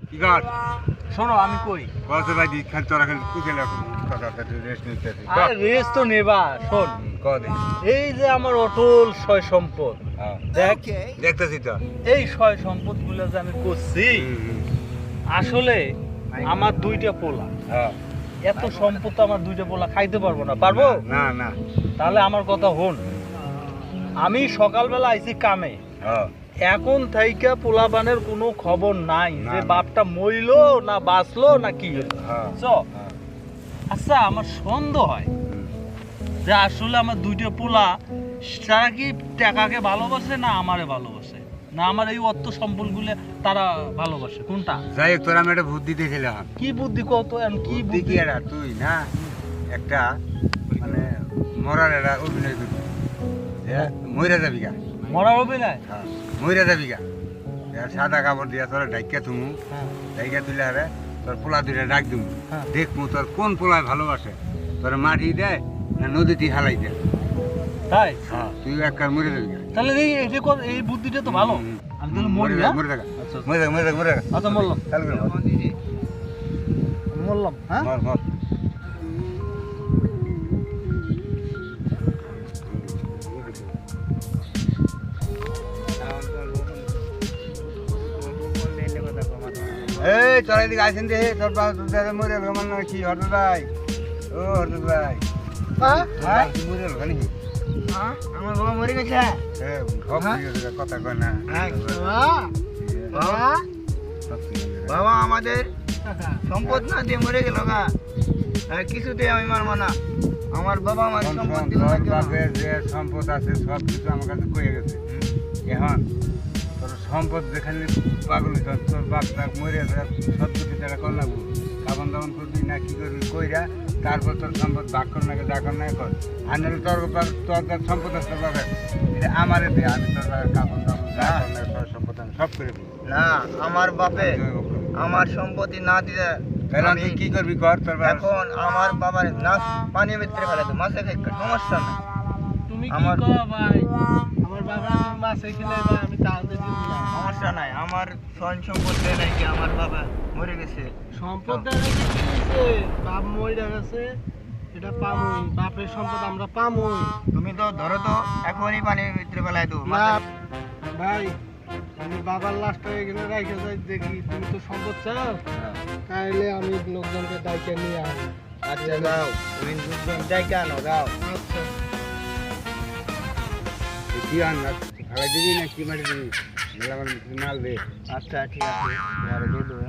কি কর শোনো আমি কই বলতে ভাই খালি তোরা খালি কুচেলে কথা রেস্ট নিতেছি আরে রেস্ট তো নেবা শোন কদে এই যে আমার অটল সয় সম্পদ দেখ দেখতেছি তো এই সয় সম্পদ গুলো যে আমি করছি আসলে আমার দুইটা পোলা হ্যাঁ এত সম্পদ তো আমার দুইটা পোলা খাইতে পারবো না পারবো না না তাহলে আমার কথা হন আমি সকালবেলা আইছি কামে হ্যাঁ এখন থাইকা পোলাপানের কোনো খবর নাই না, যে না। বাপটা মইলো না বাঁচলো না কি হলো হ্যাঁ চ আচ্ছা আমার সন্দেহ হয় যে আসলে আমার দুইটা পোলা তারা কি টাকাকে ভালোবাসে না আমারে ভালোবাসে না আমার এই অর্থ সম্পদগুলো তারা ভালোবাসে কোনটা যাই হোক তোরা আমি একটা বুদ্ধি দেখেছিলাম কি বুদ্ধি কত কি বুদ্ধি বুদ্ধি কি এরা তুই না একটা মানে মরার এরা অভিনয় করবি মইরা যাবি গা মরার অভিনয় হ্যাঁ মইরা যাবি গা সাদা কাপড় দিয়া তোরা ডাইকা তুমু হ্যাঁ ডাইকা তুলে আরে তোর পোলা দুইটা ডাক দিমু হ্যাঁ। দেখমু তোর কোন পোলায় ভালোবাসে তোর মাটি দেয় না নদীতে হালাই দেয় তাই হ্যাঁ তুই একবার মরে যাবি গা তাহলে এই বুদ্ধিটা তো ভালো আমি তাহলে মরি না মরে থাকা আচ্ছা মরে থাকা মরে থাকা মরে থাকা আচ্ছা বললাম চালু করে মর। বললাম হ্যাঁ মর মর এই তোরা এদিকে আইসেন দে তোর বাবা তোর দাদা মরে গেল আমার নাম কি হরদ ভাই ও হরদ ভাই হ্যাঁ মরে গেল নাকি আমার বাবা মরে গেছে হ্যাঁ সব কথা কয় না বাবা বাবা আমাদের সম্পদ না দিয়ে মরে গেল গা আর কিছুতে আমি মারবো না আমার বাবা আমার সম্পদ দিল না কেন? বাপের যে সম্পদ আছে সব কিছু আমার কাছে কয়ে গেছে এখন তোর সম্পদ যেখানে পাগল হইছ, তোর বাপ টাক মরে সব কিছু টাকা কর লাগবো কাবন দাবন করবি না কি করবি কইরা তারপর তোর সম্পদ ভাগ কর না যা কর না কর আর নাহলে তোর তোর যার সম্পদ আছে তোর বাপের এটা আমারে দে আমি তোর বাপের কাবন দাবন যা কর না তোর সম্পদ আমি সব করে দেবো না আমার বাপে আমার সম্পত্তি না দিলে তাহলে আমি তুই কি করবি কর তোর বাপ এখন আমার বাবার নাচ পানির ভিতরে ফেলে দেবো মাছে খাই সমস্যা না তুমি কি আমার- কও ভাই আমার বাবা আমি মাছে খেলে ভাই আমি তাহলে দিব না সমস্যা নাই আমার সন সম্পদ দেয় নাই কি আমার বাবা মরে গেছে সম্পদ দ্বারা কি হইছে বাপ মইরা গেছে এটা পামুই বাপের সম্পদ আমরা পামুই তুমি তো ধরো তো এখনই পানির ভিতরে ফেলাই দেবো না ভাই আমি বাবার লাশটা এখানে রাইখে যাই দেখি তুমি তো সম্পদ চাও তাইলে আমি লোকজনকে দায়িত্ব নিয়ে আসি আচ্ছা গাও তুমি দুজন জায়গা আনো গাও আচ্ছা কি আন ভাড়া দিবি না কি মারি দিবি আমার মাল দে আচ্ছা ঠিক আছে আর দিয়ে দেবো